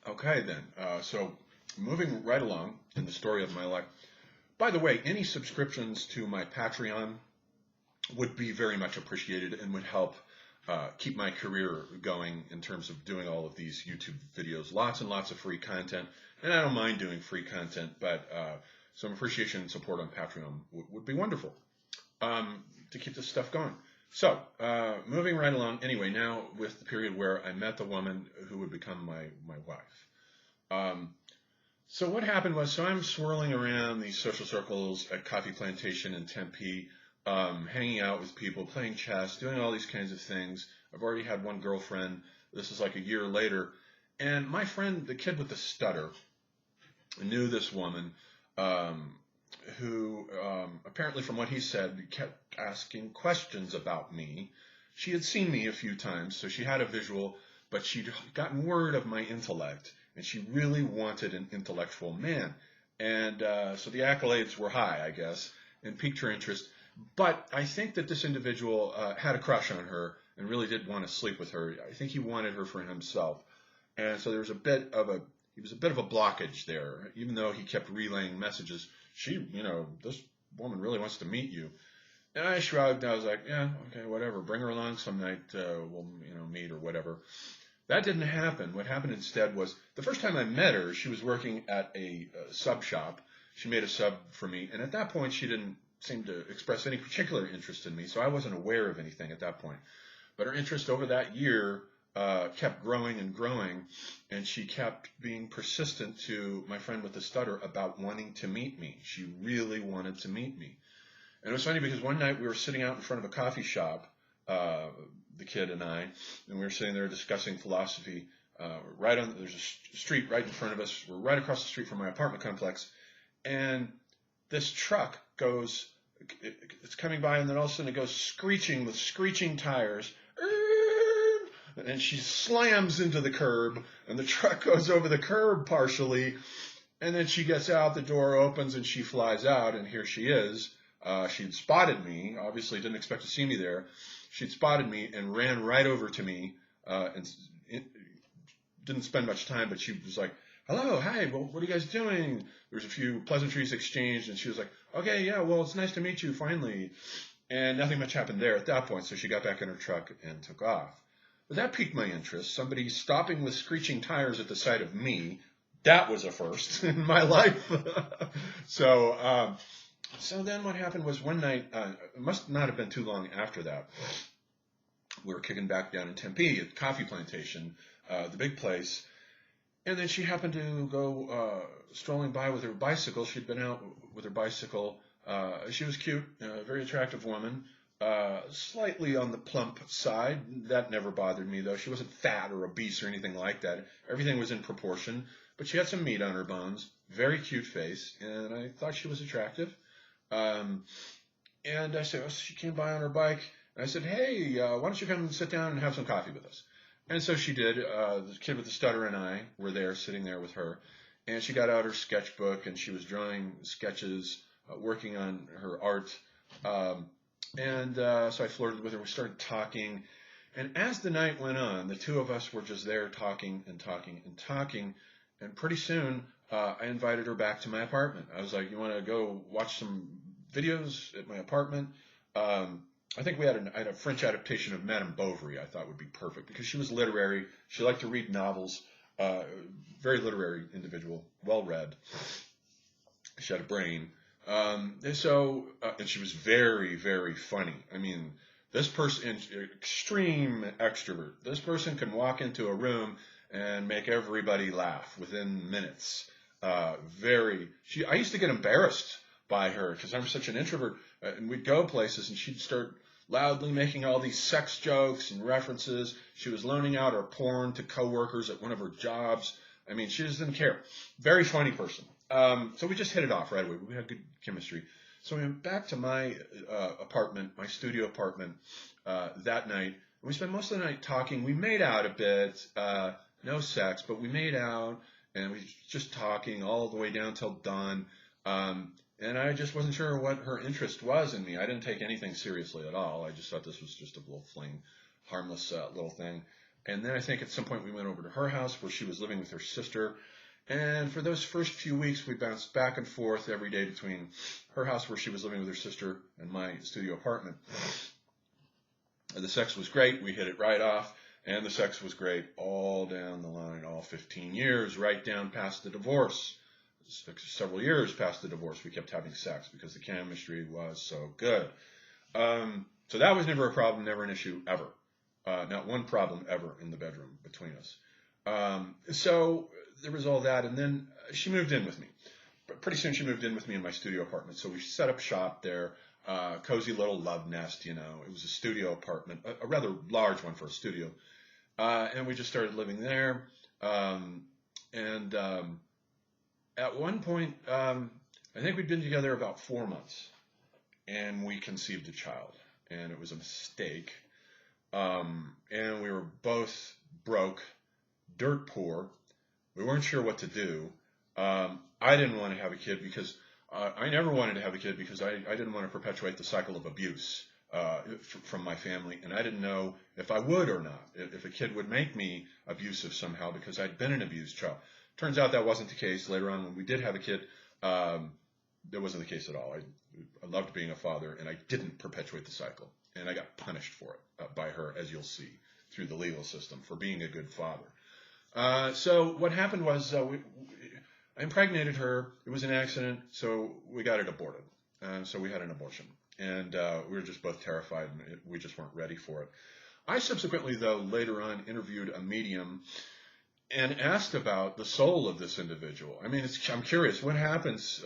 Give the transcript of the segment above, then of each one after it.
Okay, then. So moving right along in the story of my life. By the way, any subscriptions to my Patreon would be very much appreciated and would help keep my career going in terms of doing all of these YouTube videos. Lots and lots of free content. And I don't mind doing free content, but some appreciation and support on Patreon would be wonderful to keep this stuff going. So, moving right along, anyway, now with the period where I met the woman who would become my wife. So what happened was, so I'm swirling around these social circles at Coffee Plantation in Tempe, hanging out with people, playing chess, doing all these kinds of things. I've already had one girlfriend. This is like a year later. And my friend, the kid with the stutter, knew this woman who apparently, from what he said, kept asking questions about me. She had seen me a few times, so she had a visual, but she'd gotten word of my intellect, and she really wanted an intellectual man. And so the accolades were high, I guess, and piqued her interest. But I think that this individual had a crush on her and really did want to sleep with her. I think he wanted her for himself. And so there was a bit of a blockage there, even though he kept relaying messages. This woman really wants to meet you. And I shrugged. I was like, yeah, okay, whatever. Bring her along some night. We'll, meet or whatever. That didn't happen. What happened instead was the first time I met her, she was working at a sub shop. She made a sub for me. And at that point, she didn't seem to express any particular interest in me. So I wasn't aware of anything at that point. But her interest over that year kept growing and growing, and she kept being persistent to my friend with the stutter about wanting to meet me. She really wanted to meet me. And it was funny because one night we were sitting out in front of a coffee shop, the kid and I, and we were sitting there discussing philosophy. There's a street right in front of us. We're right across the street from my apartment complex, and this truck it's coming by, and then all of a sudden it goes screeching with screeching tires. And she slams into the curb, and the truck goes over the curb partially, and then she gets out, the door opens, and she flies out, and here she is. She'd spotted me, obviously didn't expect to see me there. She'd spotted me and ran right over to me, and didn't spend much time, but she was like, hello, hi, well, what are you guys doing? There was a few pleasantries exchanged, and she was like, okay, yeah, well, it's nice to meet you, finally. And nothing much happened there at that point, so she got back in her truck and took off. But that piqued my interest. Somebody stopping with screeching tires at the sight of me. That was a first in my life. So then what happened was one night, it must not have been too long after that, we were kicking back down in Tempe at Coffee Plantation, the big place. And then she happened to go strolling by with her bicycle. She'd been out with her bicycle. She was cute, a very attractive woman. Slightly on the plump side. That never bothered me, though. She wasn't fat or obese or anything like that. Everything was in proportion. But she had some meat on her bones. Very cute face. And I thought she was attractive. And I said, she came by on her bike. And I said, hey, why don't you come and sit down and have some coffee with us? And so she did. The kid with the stutter and I were there, sitting there with her. And she got out her sketchbook, and she was drawing sketches, working on her art. So I flirted with her. We started talking. And as the night went on, the two of us were just there talking and talking and talking. And pretty soon, I invited her back to my apartment. I was like, you want to go watch some videos at my apartment? I think I had a French adaptation of Madame Bovary I thought would be perfect because she was literary. She liked to read novels. Very literary individual, well-read. She had a brain. And she was very, very funny. I mean, this person, extreme extrovert. This person can walk into a room and make everybody laugh within minutes. I used to get embarrassed by her because I'm such an introvert. And we'd go places and she'd start loudly making all these sex jokes and references. She was loaning out her porn to coworkers at one of her jobs. I mean, she just didn't care. Very funny person. So we just hit it off right away. We had good chemistry. So we went back to my apartment, my studio apartment, that night. We spent most of the night talking. We made out a bit, no sex, but we made out, and we just talking all the way down till dawn. And I just wasn't sure what her interest was in me. I didn't take anything seriously at all. I just thought this was just a little fling, harmless little thing. And then I think at some point we went over to her house where she was living with her sister. And for those first few weeks, we bounced back and forth every day between her house where she was living with her sister and my studio apartment. The sex was great. We hit it right off. And the sex was great all down the line, all 15 years, right down past the divorce. Several years past the divorce, we kept having sex because the chemistry was so good. So that was never a problem, never an issue, ever. Not one problem ever in the bedroom between us. So there was all that, and then she moved in with me. But pretty soon she moved in with me in my studio apartment. So we set up shop there, cozy little love nest, you know. It was a studio apartment, a rather large one for a studio. And we just started living there. At one point, I think we'd been together about 4 months, and we conceived a child, and it was a mistake. And we were both broke, dirt poor. We weren't sure what to do. I didn't want to have a kid because I never wanted to have a kid because I didn't want to perpetuate the cycle of abuse from my family, and I didn't know if I would or not, if a kid would make me abusive somehow because I'd been an abused child. Turns out that wasn't the case. Later on, when we did have a kid, that wasn't the case at all. I loved being a father, and I didn't perpetuate the cycle, and I got punished for it by her, as you'll see, through the legal system for being a good father. So what happened was I impregnated her. It was an accident, so we got it aborted. So we had an abortion, and we were just both terrified, and we just weren't ready for it. I subsequently, though, later on interviewed a medium and asked about the soul of this individual. I mean, I'm curious, what happens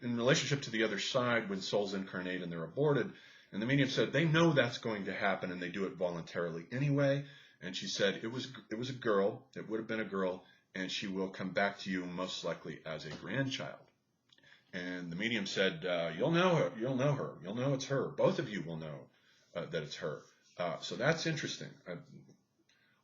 in relationship to the other side when souls incarnate and they're aborted? And the medium said they know that's going to happen, and they do it voluntarily anyway. And she said it was a girl. It would have been a girl, and she will come back to you most likely as a grandchild. And the medium said, you'll know her. You'll know her. You'll know it's her. Both of you will know that it's her. So that's interesting.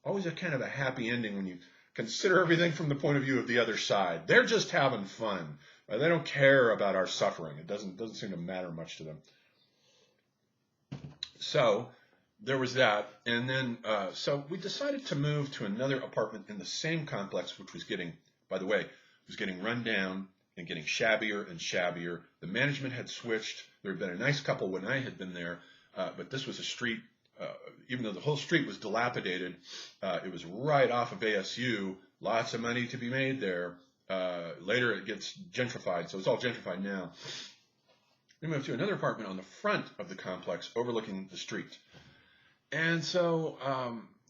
Always a kind of a happy ending when you consider everything from the point of view of the other side. They're just having fun. They don't care about our suffering. It doesn't seem to matter much to them. So there was that. And then, so we decided to move to another apartment in the same complex, which was getting, by the way, was getting run down and getting shabbier and shabbier. The management had switched. There had been a nice couple when I had been there, but this was a street. Even though the whole street was dilapidated, it was right off of ASU, lots of money to be made there. Later it gets gentrified, so it's all gentrified now. We moved to another apartment on the front of the complex overlooking the street. And so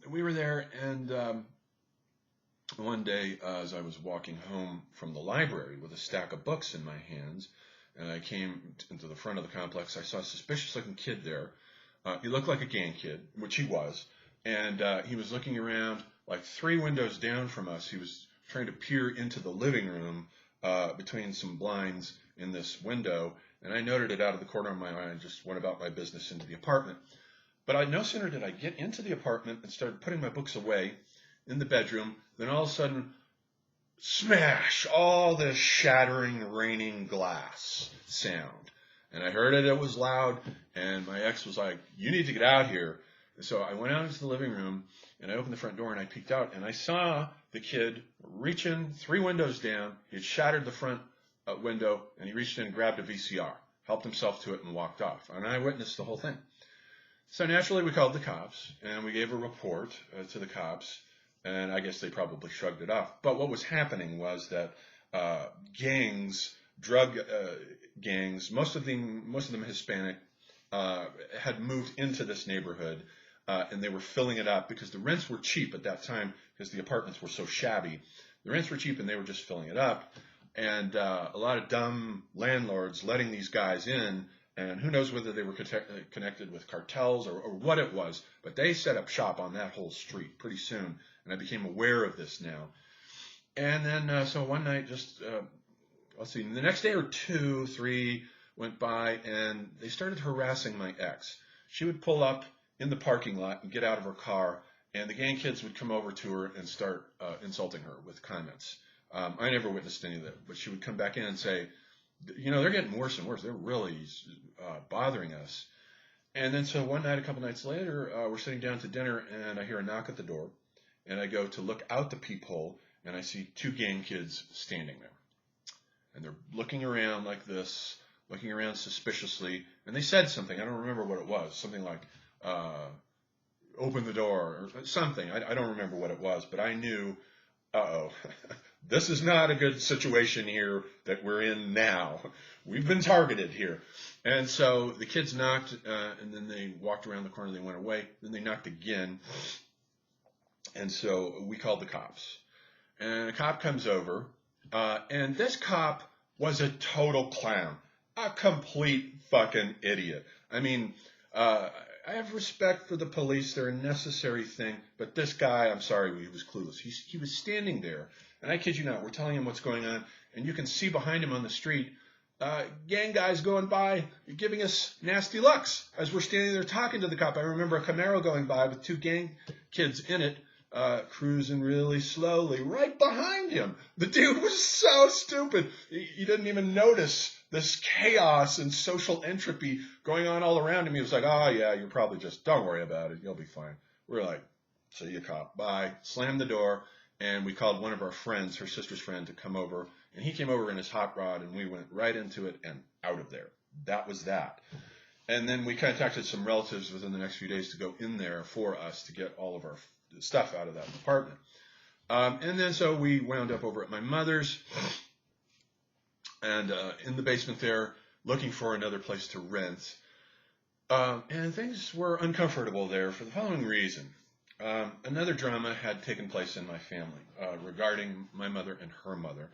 we were there, and one day as I was walking home from the library with a stack of books in my hands, and I came into the front of the complex, I saw a suspicious-looking kid there. He looked like a gang kid, which he was, and he was looking around like 3 windows down from us. He was trying to peer into the living room between some blinds in this window, and I noted it out of the corner of my eye and just went about my business into the apartment. But no sooner did I get into the apartment and started putting my books away in the bedroom, then all of a sudden, smash, all this shattering, raining glass sound. And I heard it, it was loud, and my ex was like, you need to get out here. And so I went out into the living room, and I opened the front door, and I peeked out, and I saw the kid reaching 3 windows down. He had shattered the front window, and he reached in and grabbed a VCR, helped himself to it, and walked off. And I witnessed the whole thing. So naturally, we called the cops, and we gave a report to the cops, and I guess they probably shrugged it off. But what was happening was that gangs, drug gangs, most of them Hispanic, had moved into this neighborhood, and they were filling it up because the rents were cheap at that time because the apartments were so shabby. The rents were cheap, and they were just filling it up. And a lot of dumb landlords letting these guys in, and who knows whether they were connected with cartels or what it was, but they set up shop on that whole street pretty soon, and I became aware of this now. And then, so one night, just let's see, the next day or 2, 3 went by, and they started harassing my ex. She would pull up in the parking lot and get out of her car, and the gang kids would come over to her and start insulting her with comments. I never witnessed any of that, but she would come back in and say, you know, they're getting worse and worse. They're really bothering us. And then so one night, a couple nights later, we're sitting down to dinner, and I hear a knock at the door, and I go to look out the peephole, and I see two gang kids standing there, and they're looking around like this, looking around suspiciously, and they said something. I don't remember what it was. Something like, "Open the door," or something. I don't remember what it was, but I knew, uh-oh, this is not a good situation here that we're in now. We've been targeted here. And so the kids knocked, and then they walked around the corner, they went away, then they knocked again, and so we called the cops. And a cop comes over, and this cop was a total clown, a complete fucking idiot. I mean, I have respect for the police, they're a necessary thing, but this guy, I'm sorry, he was clueless. He was standing there, and I kid you not, we're telling him what's going on, and you can see behind him on the street, gang guys going by, giving us nasty looks as we're standing there talking to the cop. I remember a Camaro going by with two gang kids in it, cruising really slowly right behind him. The dude was so stupid. He didn't even notice this chaos and social entropy going on all around him. He was like, "Oh yeah, you're probably just, don't worry about it. You'll be fine." We're like, "See you, cop. Bye." Slammed the door, and we called one of our friends, her sister's friend, to come over. And he came over in his hot rod, and we went right into it and out of there. That was that. And then we contacted some relatives within the next few days to go in there for us to get all of our stuff out of that apartment. And then so we wound up over at my mother's, and in the basement there, looking for another place to rent. And things were uncomfortable there for the following reason. Another drama had taken place in my family regarding my mother and her mother.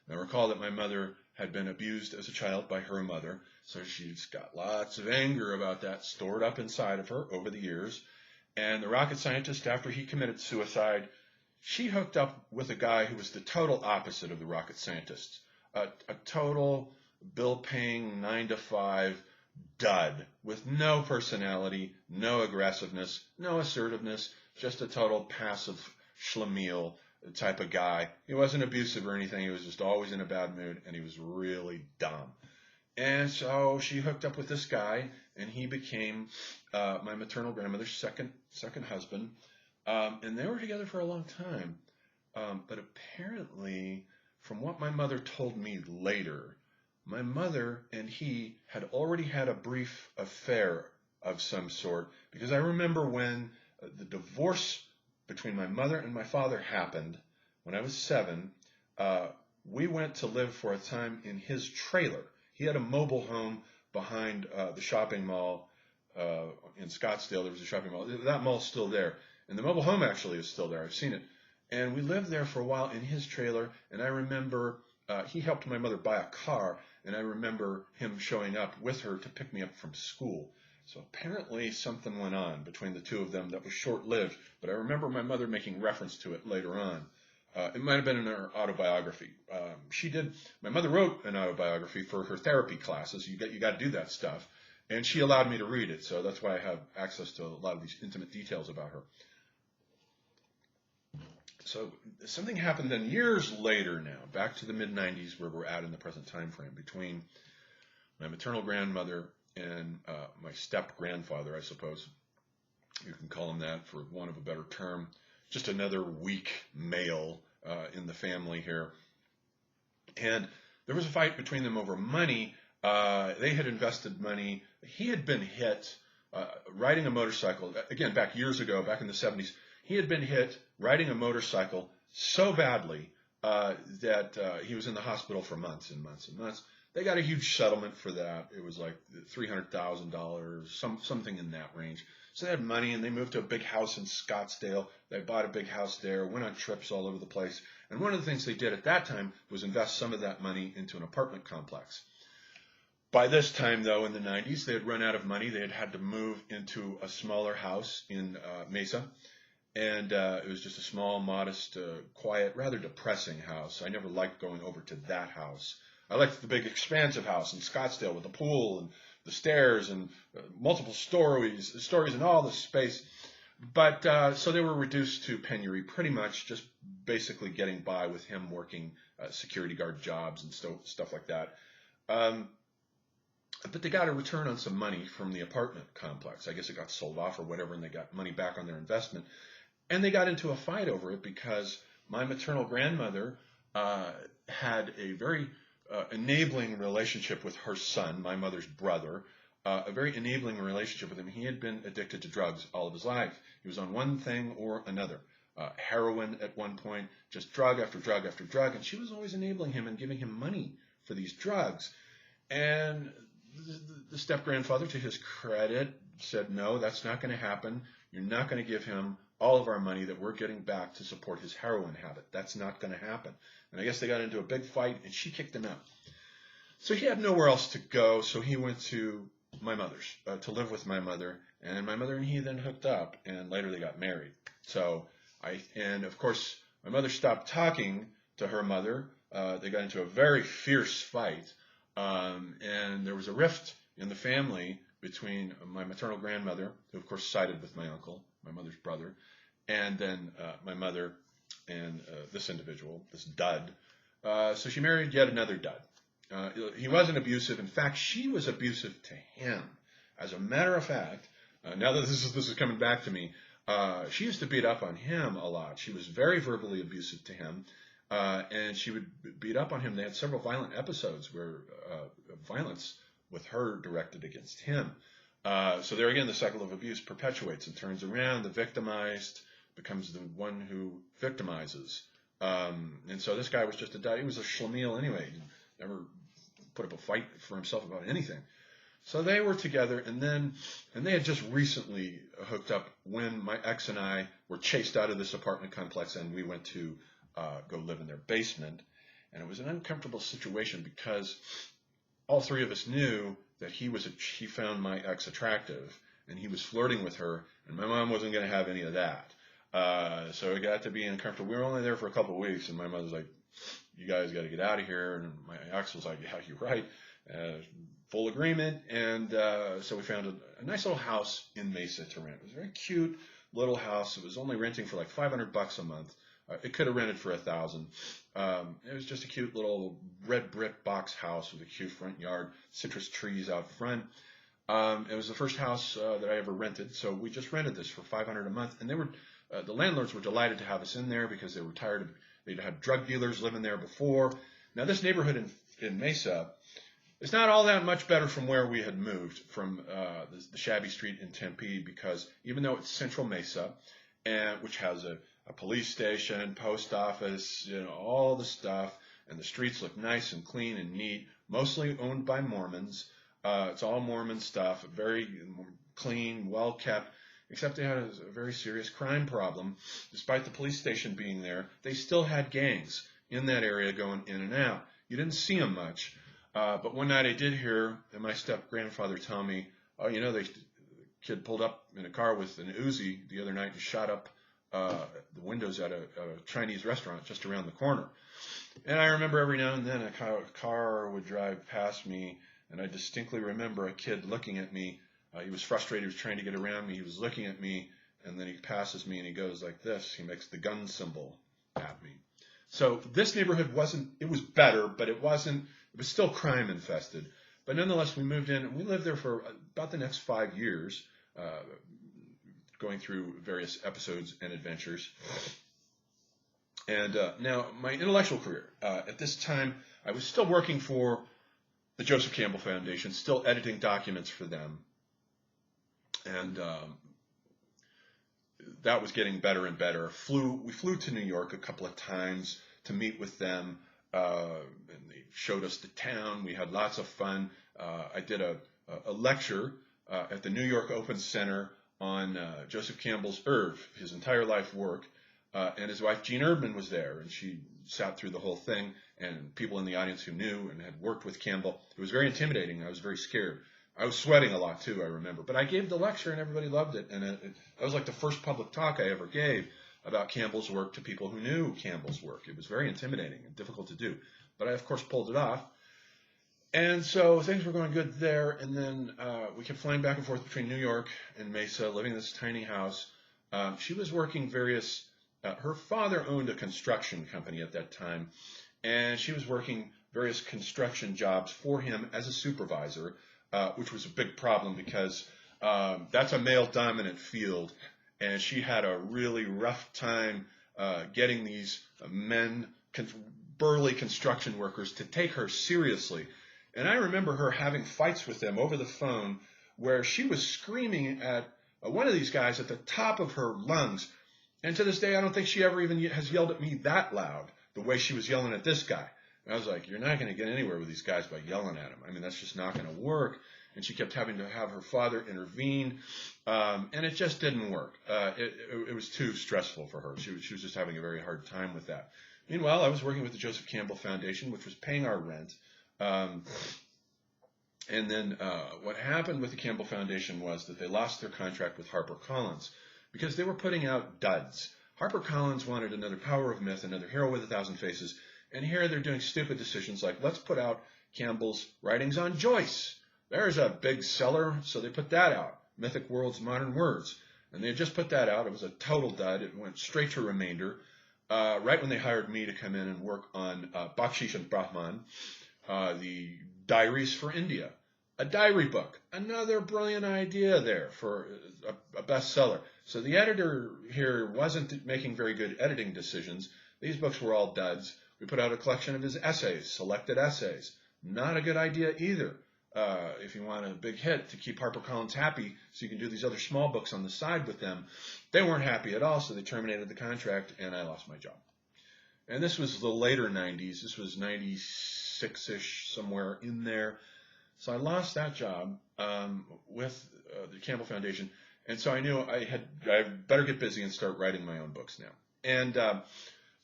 Now recall that my mother had been abused as a child by her mother, so she's got lots of anger about that stored up inside of her over the years. And the rocket scientist, after he committed suicide, she hooked up with a guy who was the total opposite of the rocket scientist. A total bill-paying 9-to-5 dud with no personality, no aggressiveness, no assertiveness, just a total passive schlemiel type of guy. He wasn't abusive or anything. He was just always in a bad mood, and he was really dumb. And so she hooked up with this guy, and he became my maternal grandmother's second husband. And they were together for a long time. But apparently, from what my mother told me later, my mother and he had already had a brief affair of some sort, because I remember when the divorce between my mother and my father happened, when I was 7, we went to live for a time in his trailer. He had a mobile home behind the shopping mall in Scottsdale. There was a shopping mall. That mall's still there. And the mobile home actually is still there. I've seen it. And we lived there for a while in his trailer. And I remember he helped my mother buy a car. And I remember him showing up with her to pick me up from school. So apparently something went on between the two of them that was short-lived, but I remember my mother making reference to it later on. It might have been in her autobiography. My mother wrote an autobiography for her therapy classes. You got to do that stuff. And she allowed me to read it, so that's why I have access to a lot of these intimate details about her. So something happened then years later now, back to the mid-90s where we're at in the present time frame, between my maternal grandmother and my step-grandfather, I suppose. You can call him that for want of a better term. Just another weak male in the family here. And there was a fight between them over money. They had invested money. He had been hit riding a motorcycle. Again, back years ago, back in the 70s, he had been hit riding a motorcycle so badly that he was in the hospital for months and months and months. They got a huge settlement for that. It was like $300,000, something in that range. So they had money, and they moved to a big house in Scottsdale. They bought a big house there, went on trips all over the place. And one of the things they did at that time was invest some of that money into an apartment complex. By this time, though, in the 90s, they had run out of money. They had to move into a smaller house in Mesa. And it was just a small, modest, quiet, rather depressing house. I never liked going over to that house. I liked the big, expansive house in Scottsdale with the pool and the stairs and multiple stories and all the space. But so they were reduced to penury, pretty much just basically getting by with him working security guard jobs and stuff like that. But they got a return on some money from the apartment complex. I guess it got sold off or whatever, and they got money back on their investment. And they got into a fight over it because my maternal grandmother had a very enabling relationship with her son, my mother's brother, a very enabling relationship with him. He had been addicted to drugs all of his life. He was on one thing or another. Heroin at one point, just drug after drug after drug, and she was always enabling him and giving him money for these drugs. And the step-grandfather, to his credit, said, no, that's not going to happen. You're not going to give him all of our money that we're getting back to support his heroin habit. That's not going to happen. And I guess they got into a big fight, and she kicked him out. So he had nowhere else to go, so he went to my mother's to live with my mother. And my mother and he then hooked up, and later they got married. And of course, my mother stopped talking to her mother. They got into a very fierce fight. And there was a rift in the family between my maternal grandmother, who of course sided with my uncle, my mother's brother, and then my mother and this individual, this dud. So she married yet another dud. He wasn't abusive. In fact, she was abusive to him. As a matter of fact, now that this is coming back to me, she used to beat up on him a lot. She was very verbally abusive to him. And she would beat up on him. They had several violent episodes where violence with her directed against him. So there again, the cycle of abuse perpetuates and turns around. The victimized becomes the one who victimizes. And so this guy was just he was a schlemiel anyway. He never put up a fight for himself about anything. So they were together, and they had just recently hooked up when my ex and I were chased out of this apartment complex, and we went to go live in their basement. And it was an uncomfortable situation because all three of us knew that he found my ex attractive, and he was flirting with her, and my mom wasn't going to have any of that. So it got to be uncomfortable. We were only there for a couple of weeks, and my mother's like, you guys got to get out of here. And my ex was like, yeah, you're right. Full agreement. And so we found a nice little house in Mesa to rent. It was a very cute little house. It was only renting for like $500 a month. It could have rented for $1,000. It was just a cute little red brick box house with a cute front yard, citrus trees out front. It was the first house that I ever rented, so we just rented this for $500 a month. And the landlords were delighted to have us in there because they were tired of, they'd had drug dealers living there before. Now this neighborhood in Mesa is not all that much better from where we had moved from the shabby street in Tempe, because even though it's Central Mesa, which has a police station, post office, all the stuff, and the streets look nice and clean and neat, mostly owned by Mormons. It's all Mormon stuff, very clean, well kept, except they had a very serious crime problem. Despite the police station being there, they still had gangs in that area going in and out. You didn't see them much, but one night I did hear my step-grandfather tell me, the kid pulled up in a car with an Uzi the other night and shot up the windows at a Chinese restaurant just around the corner. And I remember every now and then a car would drive past me, and I distinctly remember a kid looking at me. He was frustrated. He was trying to get around me. He was looking at me, and then he passes me, and he goes like this. He makes the gun symbol at me. So this neighborhood it was better, but it was still crime infested. But nonetheless, we moved in, and we lived there for about the next 5 years, going through various episodes and adventures. And now my intellectual career. At this time, I was still working for the Joseph Campbell Foundation, still editing documents for them. And that was getting better and better. We flew to New York a couple of times to meet with them, and they showed us the town. We had lots of fun. I did a lecture at the New York Open Center on Joseph Campbell's his entire life work, and his wife Jean Erdman was there, and she sat through the whole thing, and people in the audience who knew and had worked with Campbell. It was very intimidating. I was very scared. I was sweating a lot too, I remember. But I gave the lecture, and everybody loved it, and that was like the first public talk I ever gave about Campbell's work to people who knew Campbell's work. It was very intimidating and difficult to do, but I, of course, pulled it off. And so things were going good there, and then we kept flying back and forth between New York and Mesa, living in this tiny house. She was working her father owned a construction company at that time, and she was working various construction jobs for him as a supervisor. which was a big problem because that's a male-dominant field, and she had a really rough time getting these burly construction workers to take her seriously. And I remember her having fights with them over the phone where she was screaming at one of these guys at the top of her lungs. And to this day, I don't think she ever even has yelled at me that loud, the way she was yelling at this guy. And I was like, you're not going to get anywhere with these guys by yelling at them. I mean, that's just not going to work. And she kept having to have her father intervene, and it just didn't work. It was too stressful for her. She was just having a very hard time with that. Meanwhile, I was working with the Joseph Campbell Foundation, which was paying our rent. And then what happened with the Campbell Foundation was that they lost their contract with HarperCollins because they were putting out duds. HarperCollins wanted another Power of Myth, another Hero with a Thousand Faces, and here they're doing stupid decisions like, let's put out Campbell's writings on Joyce. There's a big seller, so they put that out, Mythic Worlds, Modern Words. And they had just put that out. It was a total dud. It went straight to Remainder, right when they hired me to come in and work on Bakshish and Brahman, the Diaries for India. A diary book, another brilliant idea there for a bestseller. So the editor here wasn't making very good editing decisions. These books were all duds. We put out a collection of his essays, selected essays. Not a good idea either. If you want a big hit to keep HarperCollins happy so you can do these other small books on the side with them, they weren't happy at all, so they terminated the contract, and I lost my job. And this was the later 90s. This was 96-ish, somewhere in there. So I lost that job with the Campbell Foundation, and so I knew I better get busy and start writing my own books now. And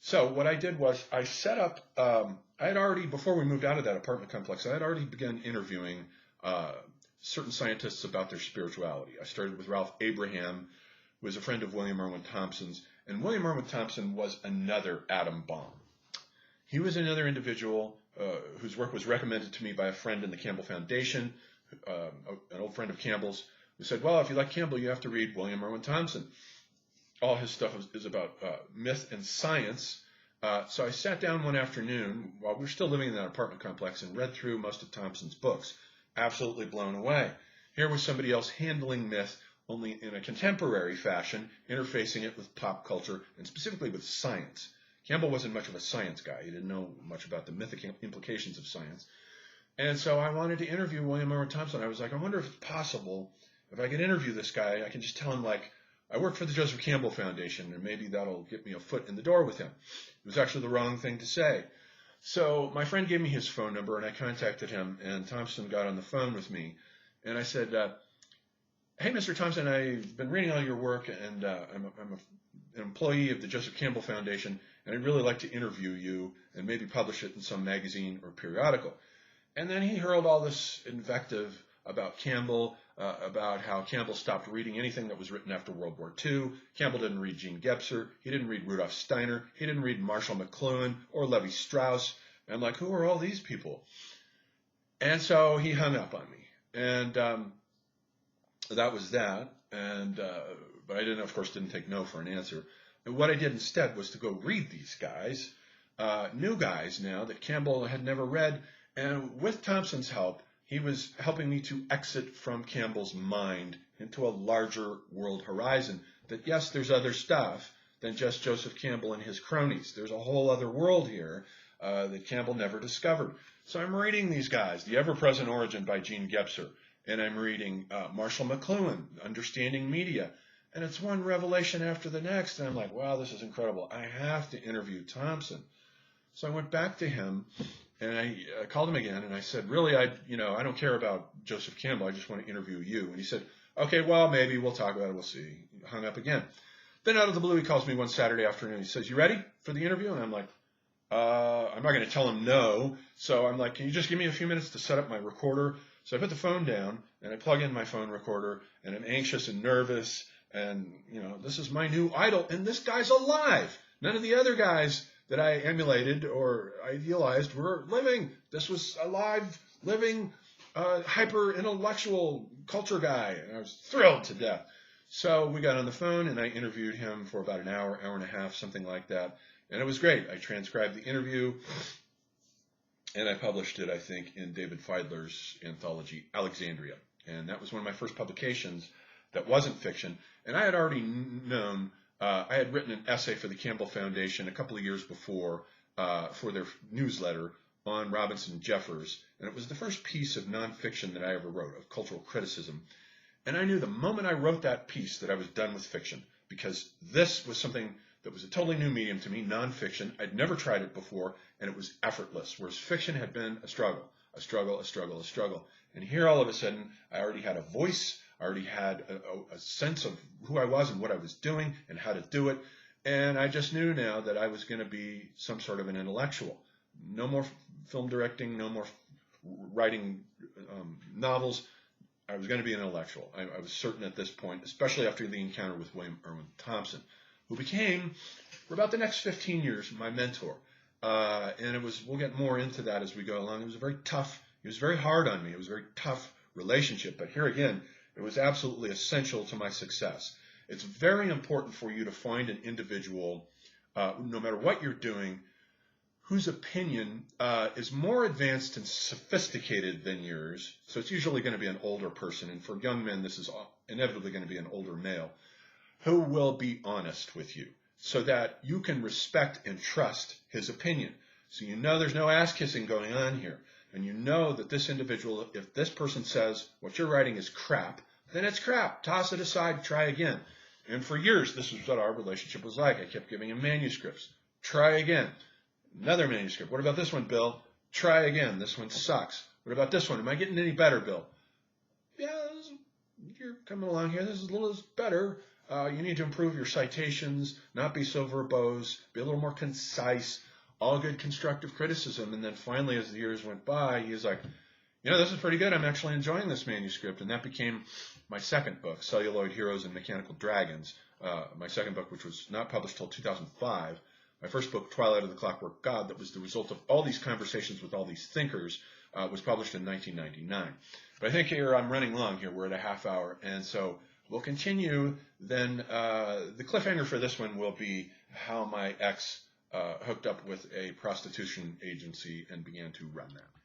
so what I did was I set up, I had already, before we moved out of that apartment complex, I had already begun interviewing certain scientists about their spirituality. I started with Ralph Abraham, who was a friend of William Irwin Thompson's, and William Irwin Thompson was another atom bomb. He was another individual whose work was recommended to me by a friend in the Campbell Foundation, an old friend of Campbell's, who said, well, if you like Campbell, you have to read William Irwin Thompson. All his stuff is about myth and science. So I sat down one afternoon while we were still living in that apartment complex and read through most of Thompson's books. Absolutely blown away. Here was somebody else handling myth only in a contemporary fashion, interfacing it with pop culture and specifically with science. Campbell wasn't much of a science guy. He didn't know much about the mythic implications of science. And so I wanted to interview William Irwin Thompson. I was like, I wonder if it's possible, if I could interview this guy, I can just tell him, like, I work for the Joseph Campbell Foundation, and maybe that'll get me a foot in the door with him. It was actually the wrong thing to say. So my friend gave me his phone number, and I contacted him, and Thompson got on the phone with me. And I said, hey, Mr. Thompson, I've been reading all your work, and I'm an employee of the Joseph Campbell Foundation, and I'd really like to interview you and maybe publish it in some magazine or periodical. And then he hurled all this invective about Campbell, about how Campbell stopped reading anything that was written after World War II. Campbell didn't read Gene Gebser. He didn't read Rudolf Steiner. He didn't read Marshall McLuhan or Levi-Strauss. And I'm like, who are all these people? And so he hung up on me. And that was that. And but I didn't, of course, didn't take no for an answer. And what I did instead was to go read these guys, new guys now that Campbell had never read. And with Thompson's help, he was helping me to exit from Campbell's mind into a larger world horizon. That, yes, there's other stuff than just Joseph Campbell and his cronies. There's a whole other world here that Campbell never discovered. So I'm reading these guys, The Ever-Present Origin by Gene Gebser, and I'm reading Marshall McLuhan, Understanding Media. And it's one revelation after the next, and I'm like, wow, this is incredible. I have to interview Thompson. So I went back to him, and I called him again, and I said, really, I don't care about Joseph Campbell. I just want to interview you. And he said, okay, well, maybe we'll talk about it. We'll see. He hung up again. Then out of the blue, he calls me one Saturday afternoon. He says, you ready for the interview? And I'm like, I'm not going to tell him no. So I'm like, can you just give me a few minutes to set up my recorder? So I put the phone down, and I plug in my phone recorder, and I'm anxious and nervous. And, this is my new idol, and this guy's alive. None of the other guys that I emulated or idealized were living. This was a live, living, hyper-intellectual culture guy, and I was thrilled to death. So we got on the phone, and I interviewed him for about an hour, hour and a half, something like that, and it was great. I transcribed the interview, and I published it, I think, in David Feidler's anthology, Alexandria. And that was one of my first publications that wasn't fiction. And I had already known, I had written an essay for the Campbell Foundation a couple of years before for their newsletter on Robinson Jeffers. And it was the first piece of nonfiction that I ever wrote, of cultural criticism. And I knew the moment I wrote that piece that I was done with fiction, because this was something that was a totally new medium to me, nonfiction. I'd never tried it before, and it was effortless, whereas fiction had been a struggle, a struggle, a struggle, a struggle. And here, all of a sudden, I already had a voice, I already had a sense of who I was and what I was doing and how to do it, and I just knew now that I was going to be some sort of an intellectual. No more film directing, no more writing novels. I was going to be an intellectual. I was certain at this point, especially after the encounter with William Irwin Thompson, who became, for about the next 15 years, my mentor. And it was, we'll get more into that as we go along. It was a very tough, he was very hard on me. It was a very tough relationship. But here again, it was absolutely essential to my success. It's very important for you to find an individual, no matter what you're doing, whose opinion is more advanced and sophisticated than yours. So it's usually going to be an older person. And for young men, this is inevitably going to be an older male, who will be honest with you so that you can respect and trust his opinion. So you know there's no ass-kissing going on here. And you know that this individual, if this person says what you're writing is crap, then it's crap. Toss it aside, try again. And for years, this is what our relationship was like. I kept giving him manuscripts. Try again. Another manuscript. What about this one, Bill? Try again. This one sucks. What about this one? Am I getting any better, Bill? Yeah, you're coming along here. This is a little better. You need to improve your citations, not be so verbose, be a little more concise, all good constructive criticism. And then finally, as the years went by, he was like, you know, this is pretty good. I'm actually enjoying this manuscript. And that became my second book, Celluloid Heroes and Mechanical Dragons, my second book, which was not published till 2005. My first book, Twilight of the Clockwork God, that was the result of all these conversations with all these thinkers, was published in 1999. But I think here I'm running long here. We're at a half hour. And so we'll continue. Then the cliffhanger for this one will be how my ex hooked up with a prostitution agency and began to run that.